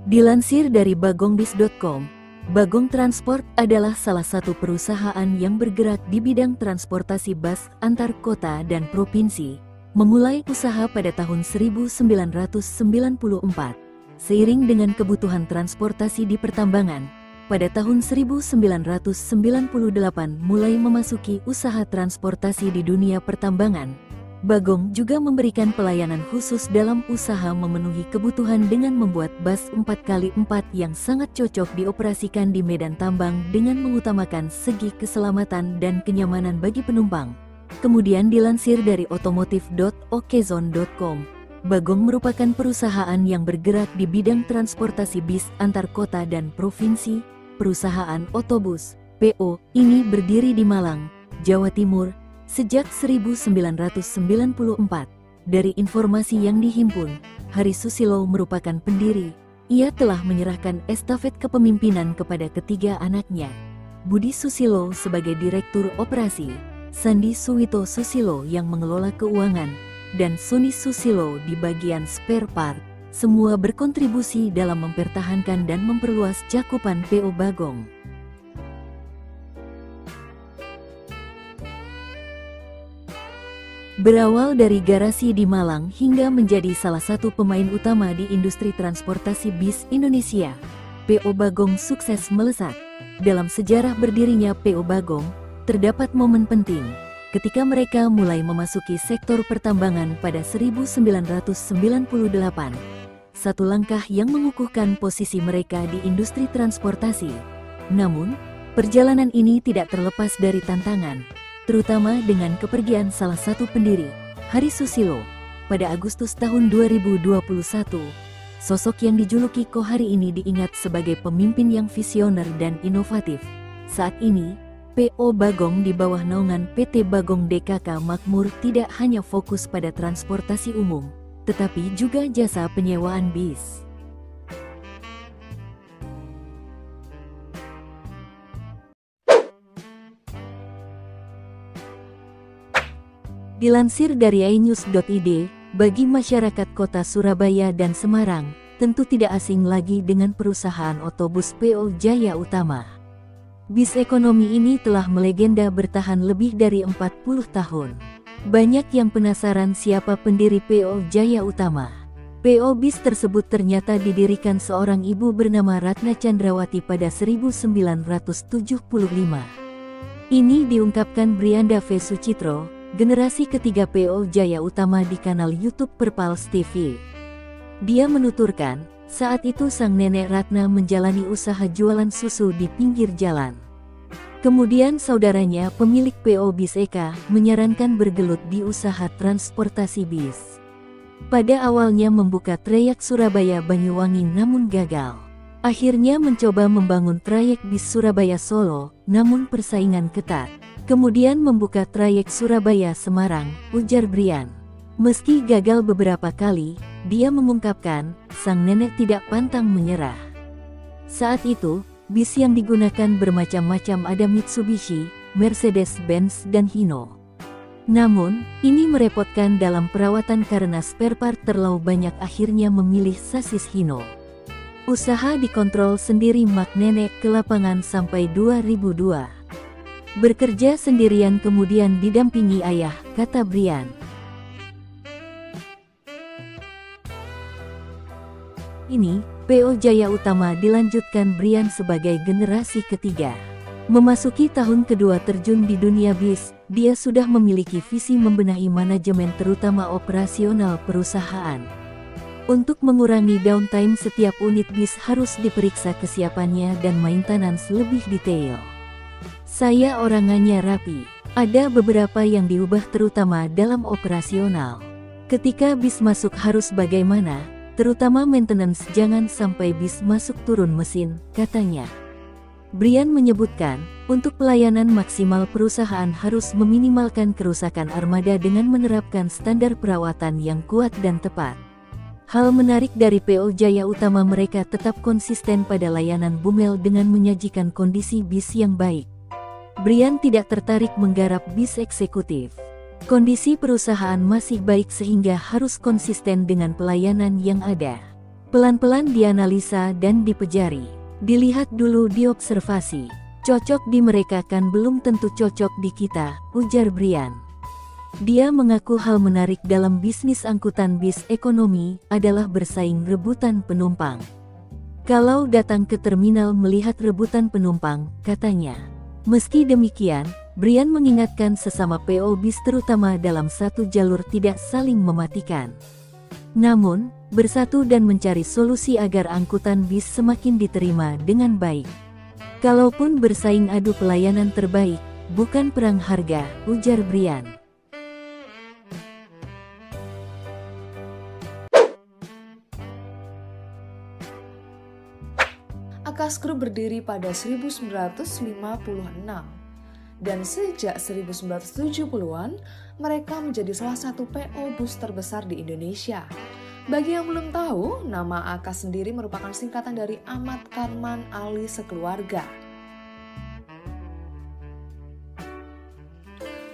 Dilansir dari bagongbis.com, Bagong Transport adalah salah satu perusahaan yang bergerak di bidang transportasi bus antar kota dan provinsi, memulai usaha pada tahun 1994. Seiring dengan kebutuhan transportasi di pertambangan, pada tahun 1998 mulai memasuki usaha transportasi di dunia pertambangan. Bagong juga memberikan pelayanan khusus dalam usaha memenuhi kebutuhan dengan membuat bus 4x4 yang sangat cocok dioperasikan di medan tambang dengan mengutamakan segi keselamatan dan kenyamanan bagi penumpang. Kemudian dilansir dari otomotif.okezone.com, Bagong merupakan perusahaan yang bergerak di bidang transportasi bis antar kota dan provinsi. Perusahaan otobus, PO, ini berdiri di Malang, Jawa Timur, sejak 1994. Dari informasi yang dihimpun, Hari Susilo merupakan pendiri. Ia telah menyerahkan estafet kepemimpinan kepada ketiga anaknya, Budi Susilo sebagai Direktur Operasi, Sandi Suwito Susilo yang mengelola keuangan, dan Sony Susilo di bagian spare part. Semua berkontribusi dalam mempertahankan dan memperluas cakupan PO Bagong. Berawal dari garasi di Malang hingga menjadi salah satu pemain utama di industri transportasi bis Indonesia, PO Bagong sukses melesat. Dalam sejarah berdirinya PO Bagong, terdapat momen penting ketika mereka mulai memasuki sektor pertambangan pada 1998. Satu langkah yang mengukuhkan posisi mereka di industri transportasi. Namun, perjalanan ini tidak terlepas dari tantangan, terutama dengan kepergian salah satu pendiri, Hari Susilo, pada Agustus tahun 2021. Sosok yang dijuluki Ko Hari ini diingat sebagai pemimpin yang visioner dan inovatif. Saat ini, PO Bagong di bawah naungan PT Bagong DKK Makmur tidak hanya fokus pada transportasi umum, tetapi juga jasa penyewaan bis. Dilansir dari inews.id, bagi masyarakat kota Surabaya dan Semarang, tentu tidak asing lagi dengan perusahaan otobus PO Jaya Utama. Bis ekonomi ini telah melegenda bertahan lebih dari 40 tahun. Banyak yang penasaran siapa pendiri PO Jaya Utama. PO bis tersebut ternyata didirikan seorang ibu bernama Ratna Chandrawati pada 1975. Ini diungkapkan Brianda V. Sucitro, generasi ketiga PO Jaya Utama di kanal YouTube Perpals TV. Dia menuturkan, saat itu sang nenek Ratna menjalani usaha jualan susu di pinggir jalan. Kemudian saudaranya pemilik PO Bis Eka menyarankan bergelut di usaha transportasi bis. Pada awalnya membuka trayek Surabaya Banyuwangi namun gagal. Akhirnya mencoba membangun trayek bis Surabaya Solo, namun persaingan ketat. Kemudian membuka trayek Surabaya Semarang, ujar Brian. Meski gagal beberapa kali, dia mengungkapkan, sang nenek tidak pantang menyerah. Saat itu, bis yang digunakan bermacam-macam, ada Mitsubishi, Mercedes-Benz dan Hino. Namun, ini merepotkan dalam perawatan karena spare part terlalu banyak, akhirnya memilih sasis Hino. Usaha dikontrol sendiri mak nenek ke lapangan sampai 2002. Bekerja sendirian kemudian didampingi ayah, kata Brian. Ini, PO Jaya Utama dilanjutkan Brian sebagai generasi ketiga. Memasuki tahun kedua terjun di dunia bis, dia sudah memiliki visi membenahi manajemen terutama operasional perusahaan. Untuk mengurangi downtime, setiap unit bis harus diperiksa kesiapannya dan maintenance lebih detail. Saya orangnya rapi. Ada beberapa yang diubah terutama dalam operasional. Ketika bis masuk harus bagaimana? Terutama maintenance, jangan sampai bis masuk turun mesin, katanya. Brian menyebutkan, untuk pelayanan maksimal perusahaan harus meminimalkan kerusakan armada dengan menerapkan standar perawatan yang kuat dan tepat. Hal menarik dari PO Jaya Utama, mereka tetap konsisten pada layanan bumel dengan menyajikan kondisi bis yang baik. Brian tidak tertarik menggarap bis eksekutif. Kondisi perusahaan masih baik sehingga harus konsisten dengan pelayanan yang ada. Pelan-pelan dianalisa dan dipejari. Dilihat dulu, diobservasi. Cocok di mereka kan belum tentu cocok di kita, ujar Brian. Dia mengaku hal menarik dalam bisnis angkutan bis ekonomi adalah bersaing rebutan penumpang. Kalau datang ke terminal melihat rebutan penumpang, katanya. Meski demikian, Brian mengingatkan sesama PO bis terutama dalam satu jalur tidak saling mematikan. Namun, bersatu dan mencari solusi agar angkutan bis semakin diterima dengan baik. Kalaupun bersaing adu pelayanan terbaik, bukan perang harga, ujar Brian. Akas Group berdiri pada 1956 dan sejak 1970-an mereka menjadi salah satu PO bus terbesar di Indonesia. Bagi yang belum tahu, nama Akas sendiri merupakan singkatan dari Ahmad Karman Ali sekeluarga.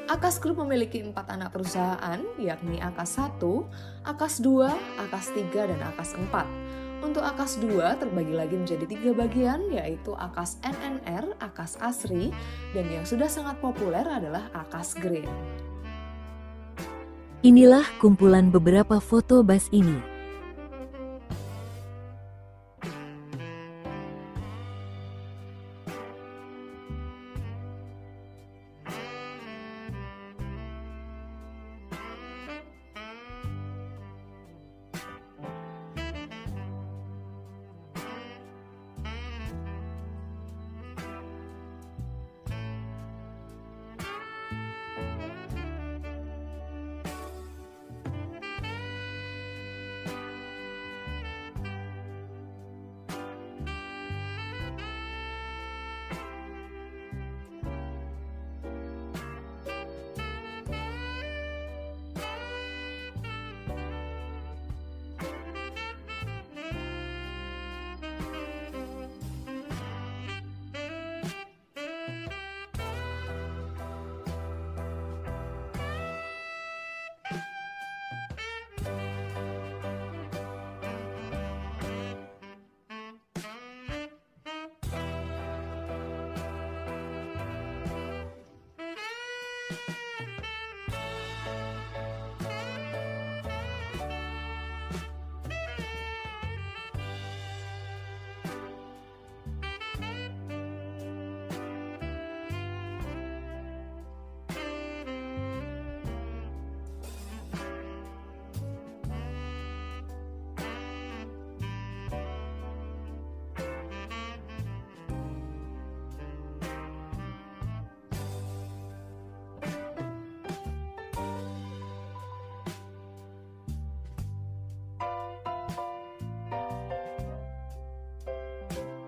Akas Group memiliki 4 anak perusahaan, yakni Akas 1, Akas 2, Akas 3, dan Akas 4. Untuk Akas 2 terbagi lagi menjadi 3 bagian, yaitu Akas NNR, Akas Asri, dan yang sudah sangat populer adalah Akas Green. Inilah kumpulan beberapa foto bus ini.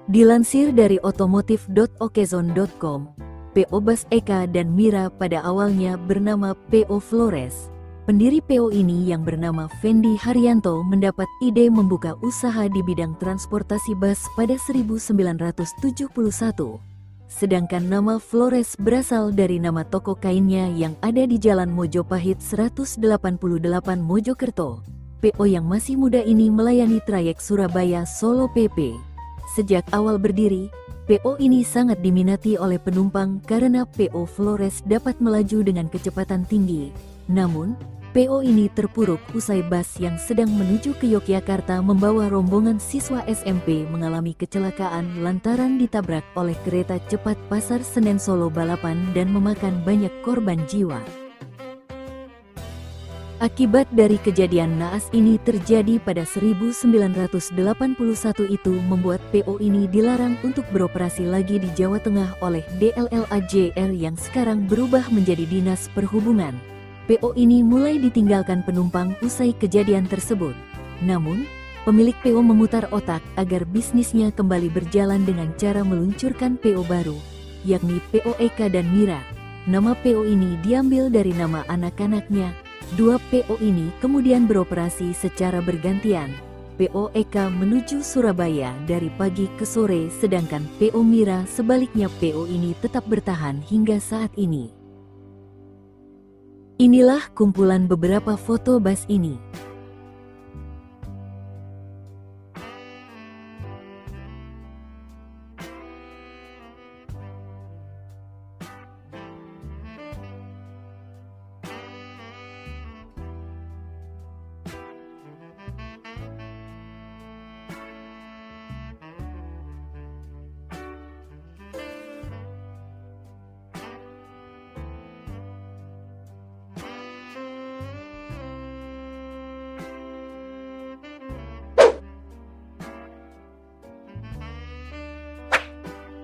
Dilansir dari otomotif.okezone.com, PO Bus Eka dan Mira pada awalnya bernama PO Flores. Pendiri PO ini yang bernama Fendi Haryanto mendapat ide membuka usaha di bidang transportasi bus pada 1971. Sedangkan nama Flores berasal dari nama toko kainnya yang ada di Jalan Mojopahit 188 Mojokerto. PO yang masih muda ini melayani trayek Surabaya-Solo PP. Sejak awal berdiri, PO ini sangat diminati oleh penumpang karena PO Flores dapat melaju dengan kecepatan tinggi. Namun, PO ini terpuruk usai bus yang sedang menuju ke Yogyakarta membawa rombongan siswa SMP mengalami kecelakaan lantaran ditabrak oleh kereta cepat Pasar Senen Solo balapan dan memakan banyak korban jiwa. Akibat dari kejadian naas ini terjadi pada 1981 itu membuat PO ini dilarang untuk beroperasi lagi di Jawa Tengah oleh DLLAJR yang sekarang berubah menjadi Dinas Perhubungan. PO ini mulai ditinggalkan penumpang usai kejadian tersebut. Namun, pemilik PO memutar otak agar bisnisnya kembali berjalan dengan cara meluncurkan PO baru, yakni PO Eka dan Mira. Nama PO ini diambil dari nama anak-anaknya. Dua PO ini kemudian beroperasi secara bergantian. PO Eka menuju Surabaya dari pagi ke sore, sedangkan PO Mira sebaliknya. PO ini tetap bertahan hingga saat ini. Inilah kumpulan beberapa foto bus ini.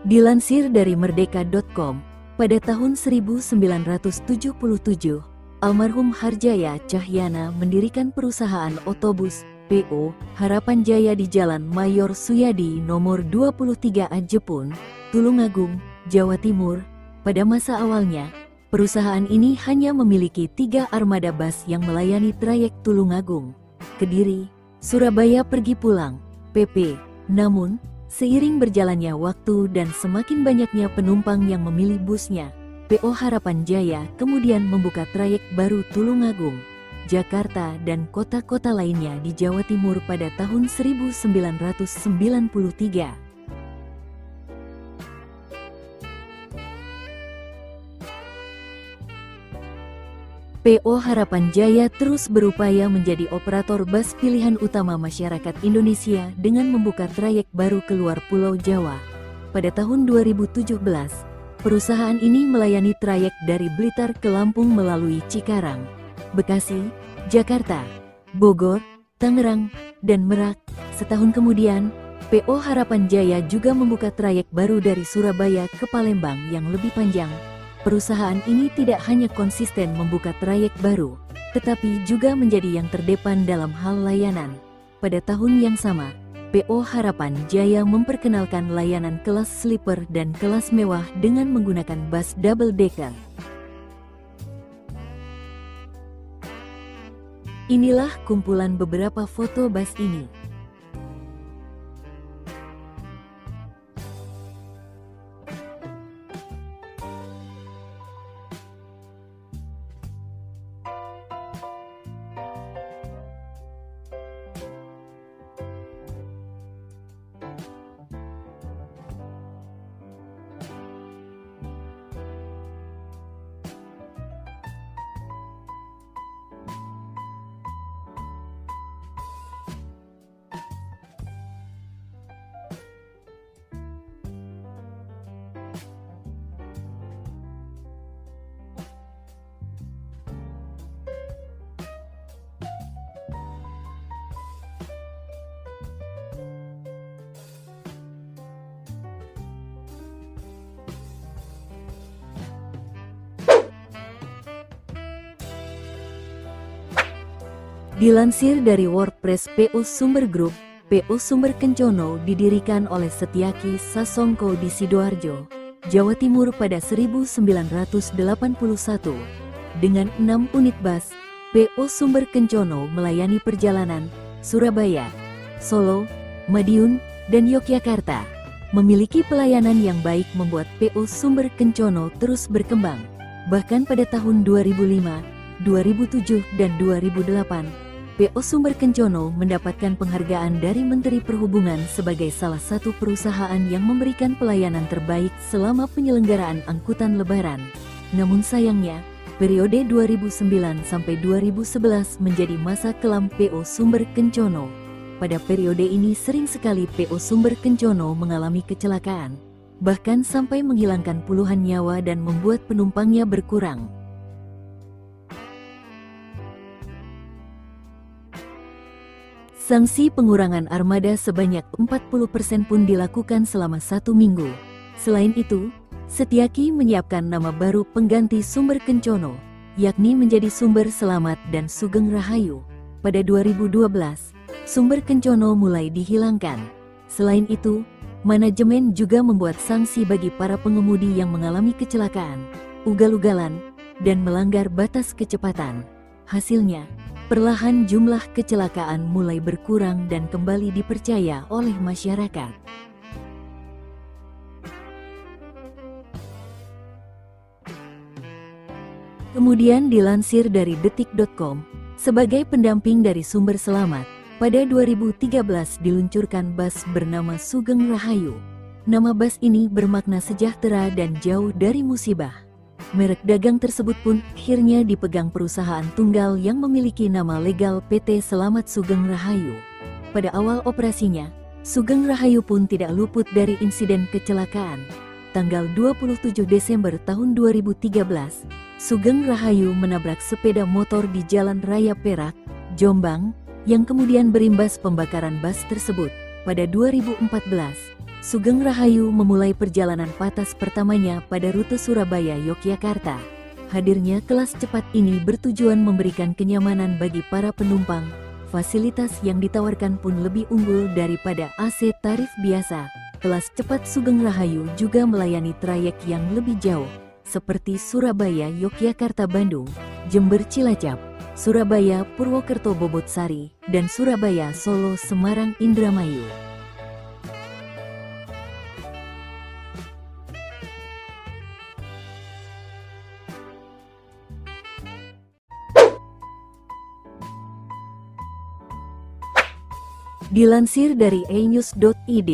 Dilansir dari merdeka.com, pada tahun 1977, almarhum Harjaya Cahyana mendirikan perusahaan otobus PO Harapan Jaya di Jalan Mayor Suyadi nomor 23 A Jepun, Tulungagung, Jawa Timur. Pada masa awalnya, perusahaan ini hanya memiliki 3 armada bus yang melayani trayek Tulungagung, Kediri, Surabaya pergi pulang, PP. Namun, seiring berjalannya waktu dan semakin banyaknya penumpang yang memilih busnya, PO Harapan Jaya kemudian membuka trayek baru Tulungagung, Jakarta dan kota-kota lainnya di Jawa Timur pada tahun 1993. PO Harapan Jaya terus berupaya menjadi operator bus pilihan utama masyarakat Indonesia dengan membuka trayek baru keluar Pulau Jawa. Pada tahun 2017, perusahaan ini melayani trayek dari Blitar ke Lampung melalui Cikarang, Bekasi, Jakarta, Bogor, Tangerang, dan Merak. Setahun kemudian, PO Harapan Jaya juga membuka trayek baru dari Surabaya ke Palembang yang lebih panjang. Perusahaan ini tidak hanya konsisten membuka trayek baru, tetapi juga menjadi yang terdepan dalam hal layanan. Pada tahun yang sama, PO Harapan Jaya memperkenalkan layanan kelas sleeper dan kelas mewah dengan menggunakan bus double decker. Inilah kumpulan beberapa foto bus ini. Dilansir dari WordPress, PO Sumber Group, PO Sumber Kencono didirikan oleh Setyaki Sasongko di Sidoarjo, Jawa Timur pada 1981. Dengan 6 unit bus, PO Sumber Kencono melayani perjalanan Surabaya, Solo, Madiun, dan Yogyakarta. Memiliki pelayanan yang baik membuat PO Sumber Kencono terus berkembang. Bahkan pada tahun 2005, 2007, dan 2008, PO Sumber Kencono mendapatkan penghargaan dari Menteri Perhubungan sebagai salah satu perusahaan yang memberikan pelayanan terbaik selama penyelenggaraan angkutan lebaran. Namun sayangnya, periode 2009 sampai 2011 menjadi masa kelam PO Sumber Kencono. Pada periode ini sering sekali PO Sumber Kencono mengalami kecelakaan, bahkan sampai menghilangkan puluhan nyawa dan membuat penumpangnya berkurang. Sanksi pengurangan armada sebanyak 40% pun dilakukan selama 1 minggu. Selain itu, Setyaki menyiapkan nama baru pengganti Sumber Kencono, yakni menjadi Sumber Selamat dan Sugeng Rahayu. Pada 2012, Sumber Kencono mulai dihilangkan. Selain itu, manajemen juga membuat sanksi bagi para pengemudi yang mengalami kecelakaan, ugal-ugalan, dan melanggar batas kecepatan. Hasilnya, perlahan jumlah kecelakaan mulai berkurang dan kembali dipercaya oleh masyarakat. Kemudian dilansir dari detik.com, sebagai pendamping dari Sumber Selamat, pada 2013 diluncurkan bus bernama Sugeng Rahayu. Nama bus ini bermakna sejahtera dan jauh dari musibah. Merek dagang tersebut pun akhirnya dipegang perusahaan tunggal yang memiliki nama legal PT Selamat Sugeng Rahayu. Pada awal operasinya, Sugeng Rahayu pun tidak luput dari insiden kecelakaan. Tanggal 27 Desember tahun 2013, Sugeng Rahayu menabrak sepeda motor di Jalan Raya Perak, Jombang, yang kemudian berimbas pembakaran bus tersebut. Pada 2014, Sugeng Rahayu memulai perjalanan patas pertamanya pada rute Surabaya-Yogyakarta. Hadirnya kelas cepat ini bertujuan memberikan kenyamanan bagi para penumpang. Fasilitas yang ditawarkan pun lebih unggul daripada AC tarif biasa. Kelas cepat Sugeng Rahayu juga melayani trayek yang lebih jauh, seperti Surabaya-Yogyakarta-Bandung, Jember-Cilacap, Surabaya-Purwokerto-Bobotsari, dan Surabaya-Solo-Semarang-Indramayu. Dilansir dari enews.id,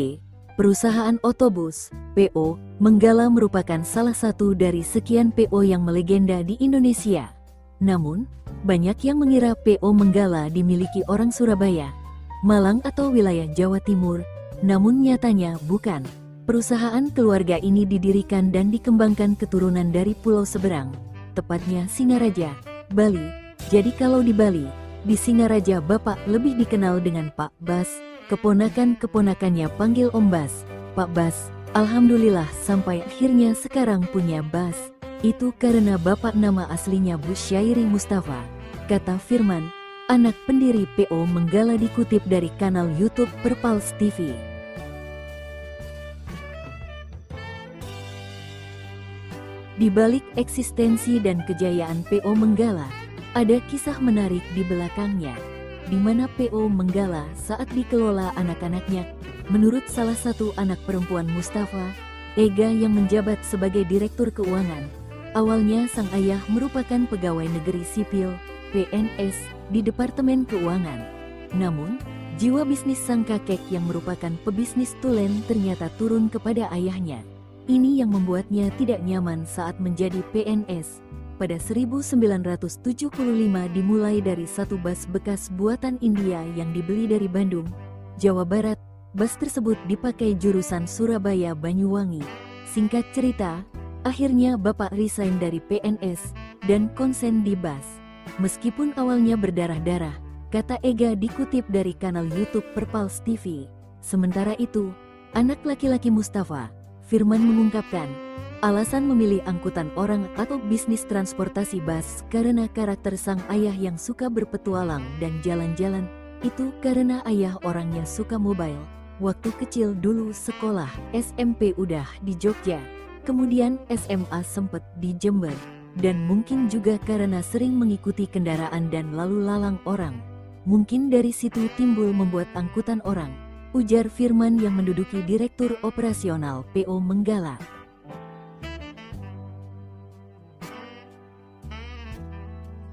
perusahaan otobus, PO, Menggala merupakan salah satu dari sekian PO yang melegenda di Indonesia. Namun, banyak yang mengira PO Menggala dimiliki orang Surabaya, Malang atau wilayah Jawa Timur, namun nyatanya bukan. Perusahaan keluarga ini didirikan dan dikembangkan keturunan dari Pulau Seberang, tepatnya Singaraja, Bali. Jadi kalau di Bali, di Singaraja Bapak lebih dikenal dengan Pak Bas, keponakan-keponakannya panggil Om Bas, Pak Bas. Alhamdulillah sampai akhirnya sekarang punya Bas. Itu karena Bapak nama aslinya Busyairi Mustafa, kata Firman, anak pendiri PO Menggala dikutip dari kanal YouTube Perpals TV. Di balik eksistensi dan kejayaan PO Menggala, ada kisah menarik di belakangnya, di mana PO Menggala saat dikelola anak-anaknya. Menurut salah satu anak perempuan Mustafa, Ega yang menjabat sebagai direktur keuangan, awalnya sang ayah merupakan pegawai negeri sipil, PNS, di Departemen Keuangan. Namun, jiwa bisnis sang kakek yang merupakan pebisnis tulen ternyata turun kepada ayahnya. Ini yang membuatnya tidak nyaman saat menjadi PNS. Pada 1975 dimulai dari satu bus bekas buatan India yang dibeli dari Bandung, Jawa Barat. Bus tersebut dipakai jurusan Surabaya-Banyuwangi. Singkat cerita, akhirnya Bapak resign dari PNS dan konsen di bus. Meskipun awalnya berdarah-darah, kata Ega dikutip dari kanal YouTube Perpals TV. Sementara itu, anak laki-laki Mustafa, Firman mengungkapkan, alasan memilih angkutan orang atau bisnis transportasi bus karena karakter sang ayah yang suka berpetualang dan jalan-jalan. Itu karena ayah orangnya suka mobile. Waktu kecil dulu sekolah SMP udah di Jogja, kemudian SMA sempet di Jember, dan mungkin juga karena sering mengikuti kendaraan dan lalu lalang orang. Mungkin dari situ timbul membuat angkutan orang, ujar Firman yang menduduki Direktur Operasional PO Menggala.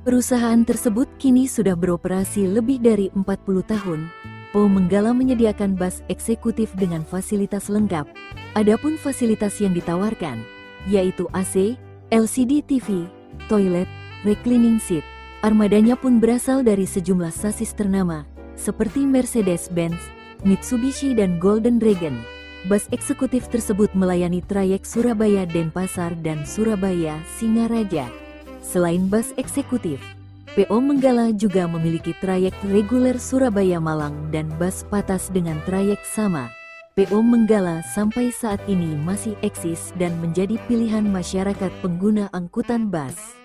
Perusahaan tersebut kini sudah beroperasi lebih dari 40 tahun. PO Menggala menyediakan bus eksekutif dengan fasilitas lengkap. Adapun fasilitas yang ditawarkan, yaitu AC, LCD TV, toilet, reclining seat. Armadanya pun berasal dari sejumlah sasis ternama, seperti Mercedes-Benz, Mitsubishi dan Golden Dragon. Bus eksekutif tersebut melayani trayek Surabaya-Denpasar dan Surabaya-Singaraja. Selain bus eksekutif, PO Menggala juga memiliki trayek reguler Surabaya-Malang dan bus patas dengan trayek sama. PO Menggala sampai saat ini masih eksis dan menjadi pilihan masyarakat pengguna angkutan bus.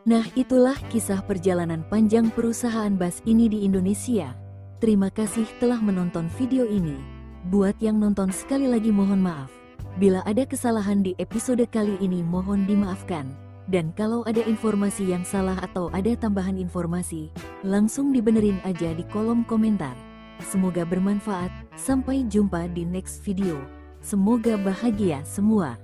Nah, itulah kisah perjalanan panjang perusahaan bus ini di Indonesia. Terima kasih telah menonton video ini. Buat yang nonton sekali lagi mohon maaf. Bila ada kesalahan di episode kali ini mohon dimaafkan. Dan kalau ada informasi yang salah atau ada tambahan informasi, langsung dibenerin aja di kolom komentar. Semoga bermanfaat, sampai jumpa di next video. Semoga bahagia semua.